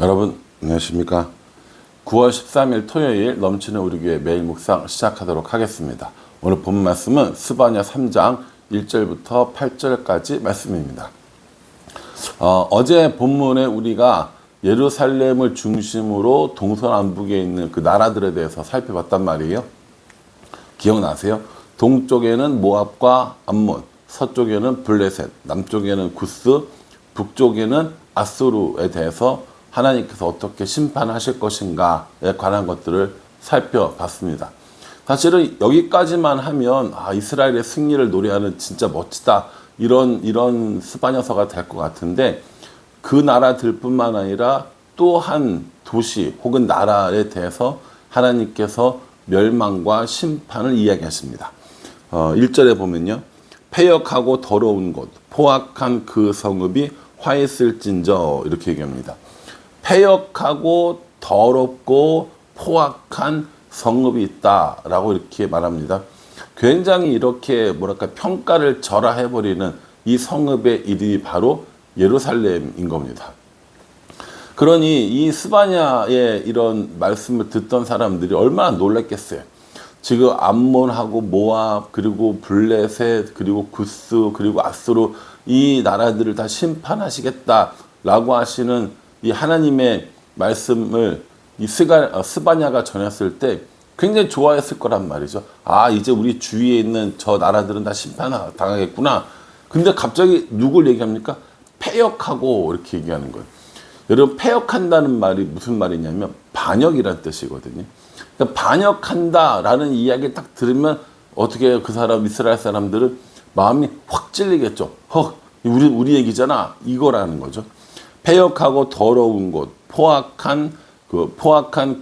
여러분 안녕하십니까. 9월 13일 토요일 넘치는 우리 교회 매일 묵상 시작하도록 하겠습니다. 오늘 본 말씀은 스바냐 3장 1절부터 8절까지 말씀입니다. 어제 본문에 우리가 예루살렘을 중심으로 동서남북에 있는 그 나라들에 대해서 살펴봤단 말이에요. 기억나세요? 동쪽에는 모압과 암몬, 서쪽에는 블레셋, 남쪽에는 구스, 북쪽에는 아수르에 대해서 하나님께서 어떻게 심판하실 것인가에 관한 것들을 살펴봤습니다. 사실은 여기까지만 하면 이스라엘의 승리를 노래하는 진짜 멋지다 이런 스바냐서가 될 것 같은데, 그 나라들뿐만 아니라 또 한 도시 혹은 나라에 대해서 하나님께서 멸망과 심판을 이야기하십니다. 1절에 보면요, 패역하고 더러운 곳 포악한 그 성읍이 화했을진저, 이렇게 얘기합니다. 패역하고 더럽고 포악한 성읍이 있다라고 이렇게 말합니다. 굉장히 이렇게 평가를 절하해버리는 이 성읍의 이름이 바로 예루살렘인 겁니다. 그러니 이 스바냐의 이런 말씀을 듣던 사람들이 얼마나 놀랐겠어요. 지금 암몬하고 모압, 그리고 블레셋, 그리고 구스, 그리고 아수르, 이 나라들을 다 심판하시겠다라고 하시는 이 하나님의 말씀을 이 스바냐가 전했을 때 굉장히 좋아했을 거란 말이죠. 이제 우리 주위에 있는 저 나라들은 다 심판당하겠구나. 근데 갑자기 누굴 얘기합니까? 패역하고 이렇게 얘기하는 거예요. 여러분, 패역한다는 말이 무슨 말이냐면 반역이라는 뜻이거든요. 그러니까 반역한다라는 이야기를 딱 들으면 어떻게 그 사람, 이스라엘 사람들은 마음이 확 찔리겠죠. 우리 얘기잖아, 이거라는 거죠. 패역하고 더러운 곳, 포악한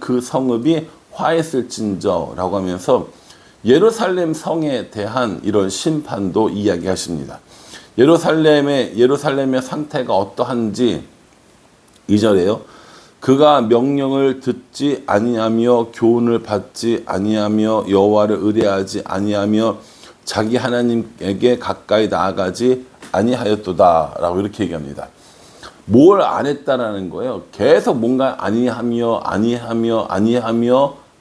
그 성읍이 화했을진저라고 하면서 예루살렘 성에 대한 이런 심판도 이야기하십니다. 예루살렘의 상태가 어떠한지 2절에요. 그가 명령을 듣지 아니하며 교훈을 받지 아니하며 여호와를 의뢰하지 아니하며 자기 하나님에게 가까이 나아가지 아니하였도다라고 이렇게 얘기합니다. 뭘 안 했다라는 거예요. 계속 뭔가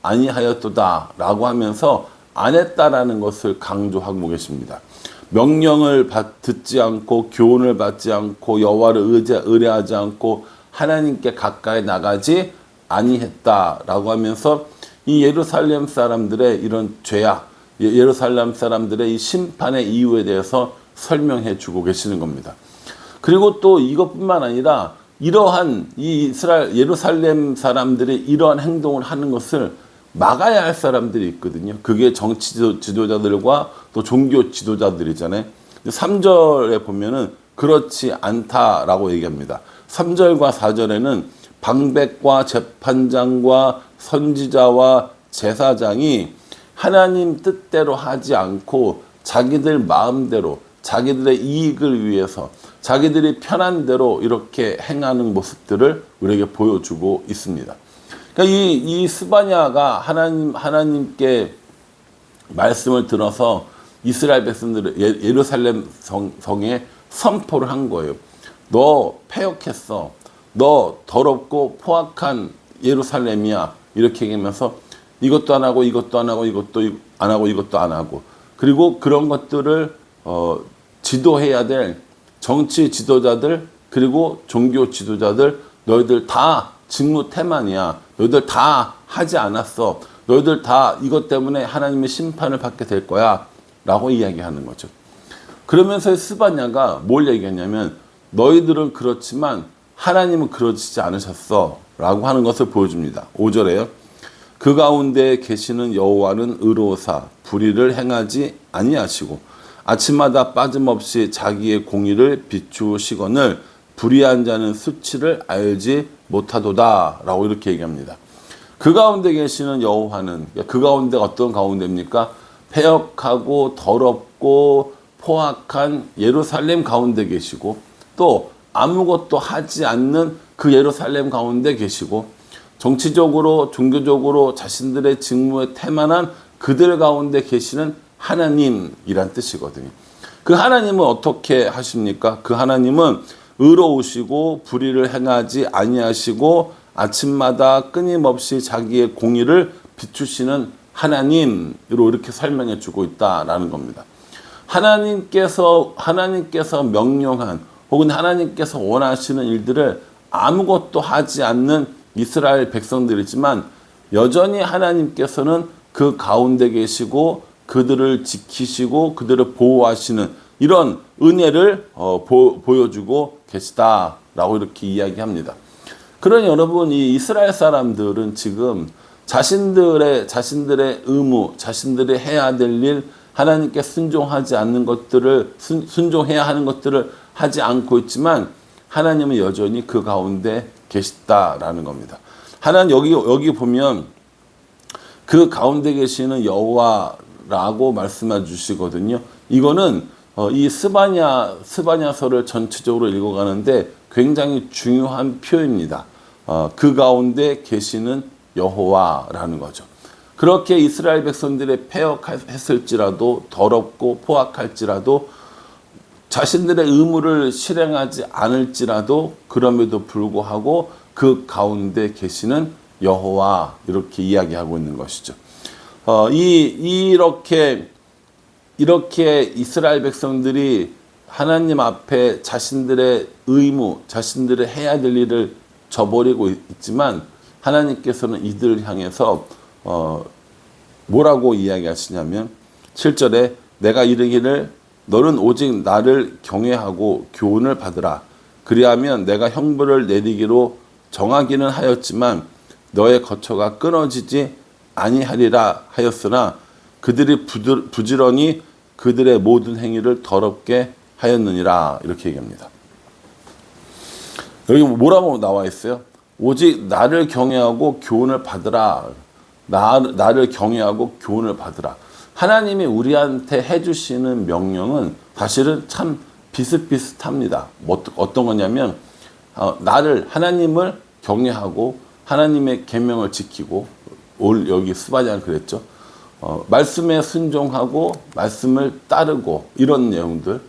아니하였도다라고 하면서 안 했다라는 것을 강조하고 계십니다. 명령을 듣지 않고 교훈을 받지 않고 여호와를 의뢰하지 않고 하나님께 가까이 나가지 아니했다라고 하면서 이 예루살렘 사람들의 이런 죄악, 예루살렘 사람들의 이 심판의 이유에 대해서 설명해 주고 계시는 겁니다. 그리고 또 이것뿐만 아니라 이러한 이 예루살렘 사람들이 이러한 행동을 하는 것을 막아야 할 사람들이 있거든요. 그게 정치 지도자들과 또 종교 지도자들이잖아요. 3절에 보면은 그렇지 않다라고 얘기합니다. 3절과 4절에는 방백과 재판장과 선지자와 제사장이 하나님 뜻대로 하지 않고 자기들 마음대로, 자기들의 이익을 위해서, 자기들이 편한 대로 이렇게 행하는 모습들을 우리에게 보여주고 있습니다. 그러니까 이 스바냐가 하나님께 말씀을 들어서 이스라엘 백성들을 예루살렘 성에 선포를 한 거예요. 너 패역했어. 너 더럽고 포악한 예루살렘이야. 이렇게 얘기하면서 이것도 안 하고 이것도 안 하고 이것도 안 하고 이것도 안 하고, 그리고 그런 것들을 지도해야 될 정치 지도자들, 그리고 종교 지도자들, 너희들 다 직무태만이야. 너희들 다 하지 않았어. 너희들 다 이것 때문에 하나님의 심판을 받게 될 거야 라고 이야기하는 거죠. 그러면서 스바냐가 뭘 얘기했냐면, 너희들은 그렇지만 하나님은 그러지 않으셨어 라고 하는 것을 보여줍니다. 5절에요. 그 가운데 계시는 여호와는 의로우사 불의를 행하지 아니하시고 아침마다 빠짐없이 자기의 공의를 비추시거늘 불의한 자는 수치를 알지 못하도다 라고 이렇게 얘기합니다. 그 가운데 계시는 여호와는, 그 가운데가 어떤 가운데입니까? 패역하고 더럽고 포악한 예루살렘 가운데 계시고, 또 아무것도 하지 않는 그 예루살렘 가운데 계시고, 정치적으로 종교적으로 자신들의 직무에 태만한 그들 가운데 계시는 하나님이란 뜻이거든요. 그 하나님은 어떻게 하십니까? 그 하나님은 의로우시고 불의를 행하지 아니하시고 아침마다 끊임없이 자기의 공의를 비추시는 하나님으로 이렇게 설명해 주고 있다라는 겁니다. 하나님께서 명령한 혹은 하나님께서 원하시는 일들을 아무것도 하지 않는 이스라엘 백성들이지만 여전히 하나님께서는 그 가운데 계시고 그들을 지키시고 그들을 보호하시는 이런 은혜를 보여주고 계시다라고 이렇게 이야기합니다. 그러니 여러분, 이 이스라엘 사람들은 지금 자신들의 의무, 자신들이 해야 될 일, 하나님께 순종하지 않는 것들을 순종해야 하는 것들을 하지 않고 있지만 하나님은 여전히 그 가운데 계시다라는 겁니다. 하나님 여기 보면 그 가운데 계시는 여호와라고 말씀해 주시거든요. 이거는 이 스바냐서를 전체적으로 읽어가는데 굉장히 중요한 표현입니다. 그 가운데 계시는 여호와라는 거죠. 그렇게 이스라엘 백성들의 패역했을지라도 더럽고 포악할지라도 자신들의 의무를 실행하지 않을지라도 그럼에도 불구하고 그 가운데 계시는 여호와 이렇게 이야기하고 있는 것이죠. 이렇게 이스라엘 백성들이 하나님 앞에 자신들의 의무, 자신들의 해야 될 일을 저버리고 있지만 하나님께서는 이들을 향해서 뭐라고 이야기하시냐면 7절에 내가 이르기를 너는 오직 나를 경외하고 교훈을 받으라. 그리하면 내가 형벌을 내리기로 정하기는 하였지만 너의 거처가 끊어지지 아니하리라 하였으나 그들이 부지런히 그들의 모든 행위를 더럽게 하였느니라. 이렇게 얘기합니다. 여기 뭐라고 나와 있어요? 오직 나를 경외하고 교훈을 받으라. 나를 경외하고 교훈을 받으라. 하나님이 우리한테 해주시는 명령은 사실은 참 비슷비슷합니다. 어떤 거냐면 하나님을 경외하고 하나님의 계명을 지키고 여기 스바냐는 그랬죠. 말씀에 순종하고 말씀을 따르고 이런 내용들.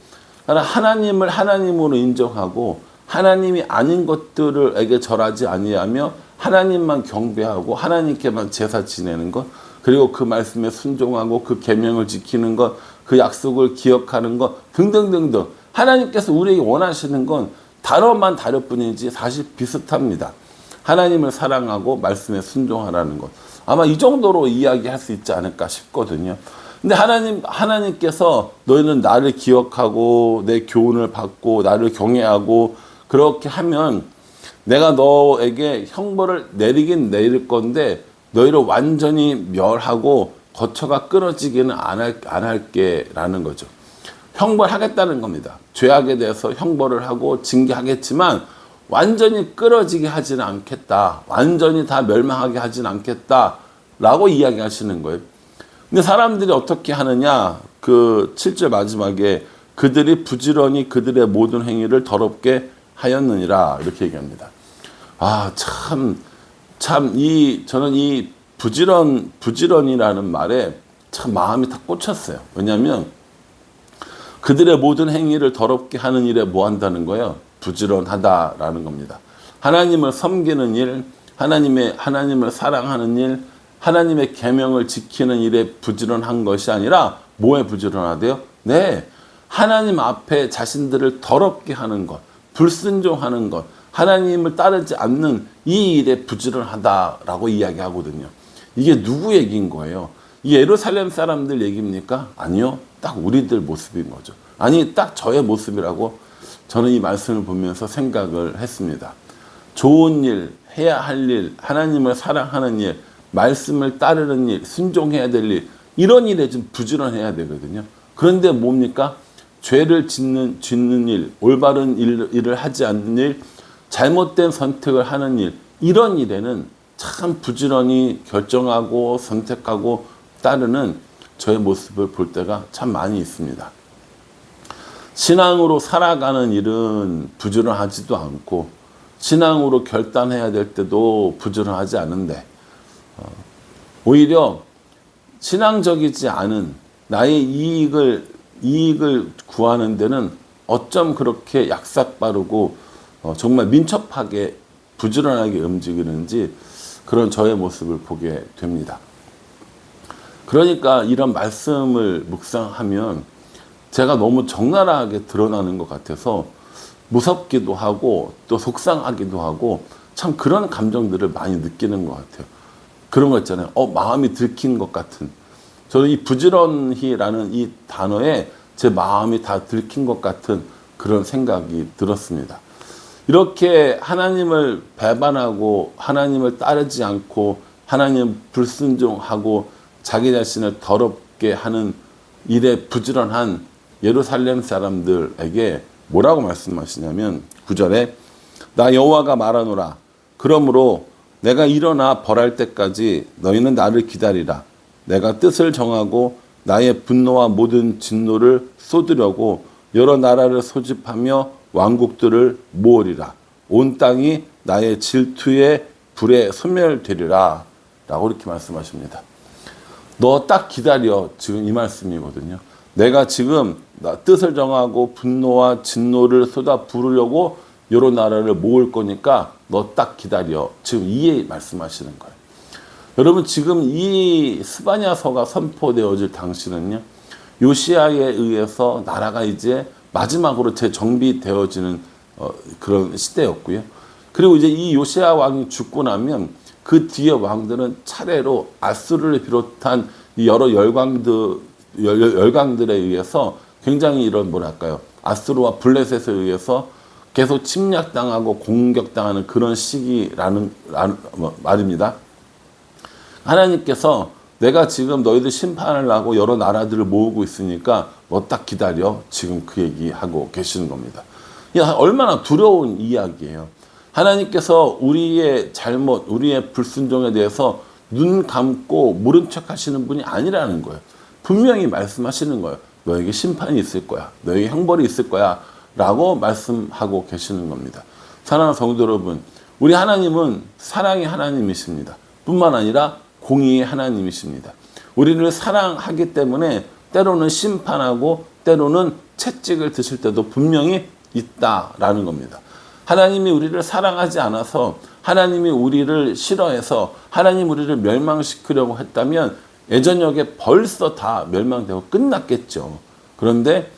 하나님을 하나님으로 인정하고 하나님이 아닌 것들에게 절하지 아니하며 하나님만 경배하고 하나님께만 제사 지내는 것, 그리고 그 말씀에 순종하고 그 계명을 지키는 것, 그 약속을 기억하는 것 등등등등. 하나님께서 우리에게 원하시는 건 단어만 다를 뿐이지 사실 비슷합니다. 하나님을 사랑하고 말씀에 순종하라는 것. 아마 이 정도로 이야기할 수 있지 않을까 싶거든요. 근데 하나님께서 너희는 나를 기억하고 내 교훈을 받고 나를 경외하고 그렇게 하면 내가 너에게 형벌을 내리긴 내릴 건데 너희를 완전히 멸하고 거처가 끊어지기는 안 할게 라는 거죠. 형벌하겠다는 겁니다. 죄악에 대해서 형벌을 하고 징계하겠지만 완전히 끊어지게 하지는 않겠다. 완전히 다 멸망하게 하지는 않겠다 라고 이야기하시는 거예요. 근데 사람들이 어떻게 하느냐? 그 7절 마지막에 그들이 부지런히 그들의 모든 행위를 더럽게 하였느니라 이렇게 얘기합니다. 저는 이 부지런이라는 말에 참 마음이 다 꽂혔어요. 왜냐하면 그들의 모든 행위를 더럽게 하는 일에 뭐 한다는 거예요? 부지런하다라는 겁니다. 하나님을 섬기는 일, 하나님을 사랑하는 일, 하나님의 계명을 지키는 일에 부지런한 것이 아니라 뭐에 부지런하대요? 네, 하나님 앞에 자신들을 더럽게 하는 것, 불순종하는 것, 하나님을 따르지 않는 이 일에 부지런하다라고 이야기하거든요. 이게 누구 얘기인 거예요? 이 예루살렘 사람들 얘기입니까? 아니요. 딱 우리들 모습인 거죠. 아니, 딱 저의 모습이라고 저는 이 말씀을 보면서 생각을 했습니다. 좋은 일, 해야 할 일, 하나님을 사랑하는 일, 말씀을 따르는 일, 순종해야 될 일, 이런 일에 좀 부지런해야 되거든요. 그런데 뭡니까? 죄를 짓는 일, 올바른 일을 하지 않는 일, 잘못된 선택을 하는 일, 이런 일에는 참 부지런히 결정하고 선택하고 따르는 저의 모습을 볼 때가 참 많이 있습니다. 신앙으로 살아가는 일은 부지런하지도 않고 신앙으로 결단해야 될 때도 부지런하지 않은데 오히려 신앙적이지 않은 나의 이익을 구하는 데는 어쩜 그렇게 약삭빠르고 정말 민첩하게 부지런하게 움직이는지 그런 저의 모습을 보게 됩니다. 그러니까 이런 말씀을 묵상하면 제가 너무 적나라하게 드러나는 것 같아서 무섭기도 하고 또 속상하기도 하고 참 그런 감정들을 많이 느끼는 것 같아요. 그런 거 있잖아요. 마음이 들킨 것 같은. 저는 이 부지런히라는 이 단어에 제 마음이 다 들킨 것 같은 그런 생각이 들었습니다. 이렇게 하나님을 배반하고 하나님을 따르지 않고 하나님 불순종하고 자기 자신을 더럽게 하는 일에 부지런한 예루살렘 사람들에게 뭐라고 말씀하시냐면 9절에 나 여호와가 말하노라. 그러므로 내가 일어나 벌할 때까지 너희는 나를 기다리라. 내가 뜻을 정하고 나의 분노와 모든 진노를 쏟으려고 여러 나라를 소집하며 왕국들을 모으리라. 온 땅이 나의 질투의 불에 소멸되리라. 라고 이렇게 말씀하십니다. 너 딱 기다려. 지금 이 말씀이거든요. 내가 지금 뜻을 정하고 분노와 진노를 쏟아 부으려고 여러 나라를 모을 거니까 너 딱 기다려. 지금 이 말씀하시는 거예요. 여러분 지금 이 스바냐서가 선포되어질 당시는요. 요시야에 의해서 나라가 이제 마지막으로 재정비되어지는 그런 시대였고요. 그리고 이제 이 요시야 왕이 죽고 나면 그 뒤에 왕들은 차례로 아수르를 비롯한 여러 열강들에 의해서 굉장히 이런 뭐랄까요. 아수르와 블레셋에 의해서 계속 침략당하고 공격당하는 그런 시기라는 말입니다. 하나님께서 내가 지금 너희들 심판을 하고 여러 나라들을 모으고 있으니까 너 딱 기다려. 지금 그 얘기하고 계시는 겁니다. 얼마나 두려운 이야기예요. 하나님께서 우리의 잘못, 우리의 불순종에 대해서 눈 감고 모른 척 하시는 분이 아니라는 거예요. 분명히 말씀하시는 거예요. 너에게 심판이 있을 거야. 너에게 형벌이 있을 거야. 라고 말씀하고 계시는 겁니다. 사랑하는 성도 여러분, 우리 하나님은 사랑의 하나님이십니다. 뿐만 아니라 공의의 하나님이십니다. 우리를 사랑하기 때문에 때로는 심판하고 때로는 채찍을 드실 때도 분명히 있다라는 겁니다. 하나님이 우리를 사랑하지 않아서 하나님이 우리를 싫어해서 하나님 우리를 멸망시키려고 했다면 예전역에 벌써 다 멸망되고 끝났겠죠. 그런데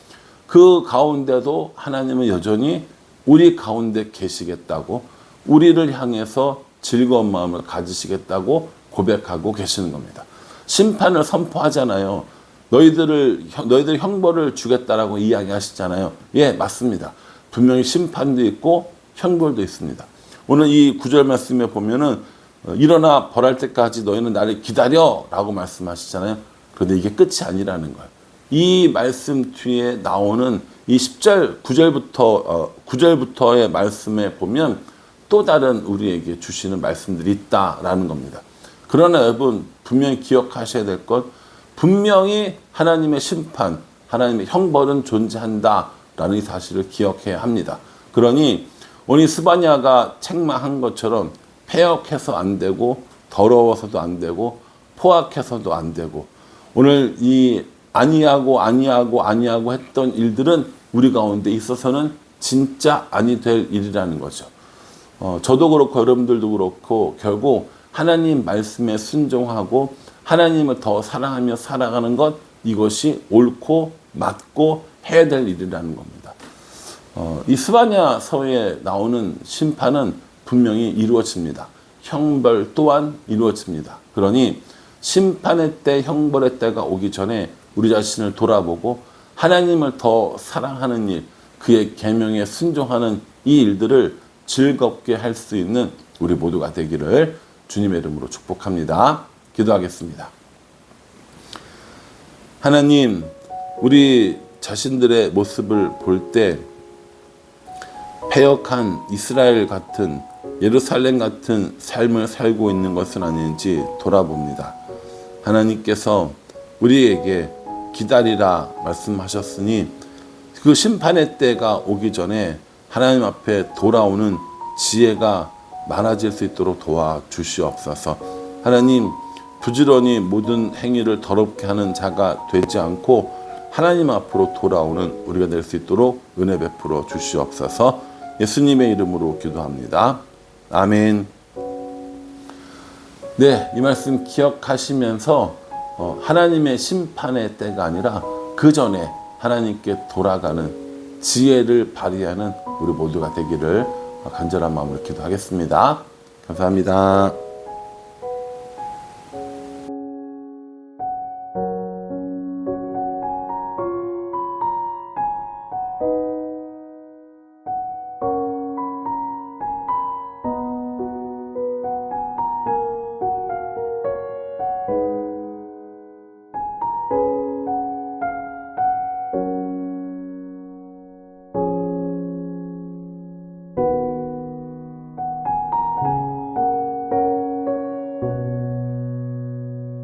그 가운데도 하나님은 여전히 우리 가운데 계시겠다고 우리를 향해서 즐거운 마음을 가지시겠다고 고백하고 계시는 겁니다. 심판을 선포하잖아요. 너희들 형벌을 주겠다라고 이야기하시잖아요. 예, 맞습니다. 분명히 심판도 있고 형벌도 있습니다. 오늘 이 9절 말씀에 보면은 일어나 벌할 때까지 너희는 나를 기다려 라고 말씀하시잖아요. 그런데 이게 끝이 아니라는 거예요. 이 말씀 뒤에 나오는 이 10절, 9절부터의 말씀에 보면 또 다른 우리에게 주시는 말씀들이 있다라는 겁니다. 그러나 여러분 분명히 기억하셔야 될 것, 분명히 하나님의 심판, 하나님의 형벌은 존재한다라는 이 사실을 기억해야 합니다. 그러니 오늘 스바냐가 책망한 것처럼 폐역해서 안 되고 더러워서도 안 되고 포악해서도 안 되고 오늘 이 아니하고 했던 일들은 우리 가운데 있어서는 진짜 아니 될 일이라는 거죠. 저도 그렇고 여러분들도 그렇고 결국 하나님 말씀에 순종하고 하나님을 더 사랑하며 살아가는 것, 이것이 옳고 맞고 해야 될 일이라는 겁니다. 이 스바냐서에 나오는 심판은 분명히 이루어집니다. 형벌 또한 이루어집니다. 그러니 심판의 때, 형벌의 때가 오기 전에 우리 자신을 돌아보고 하나님을 더 사랑하는 일, 그의 계명에 순종하는 이 일들을 즐겁게 할 수 있는 우리 모두가 되기를 주님의 이름으로 축복합니다. 기도하겠습니다. 하나님, 우리 자신들의 모습을 볼 때 패역한 이스라엘 같은 예루살렘 같은 삶을 살고 있는 것은 아닌지 돌아봅니다. 하나님께서 우리에게 기다리라 말씀하셨으니 그 심판의 때가 오기 전에 하나님 앞에 돌아오는 지혜가 많아질 수 있도록 도와주시옵소서. 하나님, 부지런히 모든 행위를 더럽게 하는 자가 되지 않고 하나님 앞으로 돌아오는 우리가 될 수 있도록 은혜 베풀어 주시옵소서. 예수님의 이름으로 기도합니다. 아멘. 네, 이 말씀 기억하시면서 하나님의 심판의 때가 아니라 그 전에 하나님께 돌아가는 지혜를 발휘하는 우리 모두가 되기를 간절한 마음으로 기도하겠습니다. 감사합니다.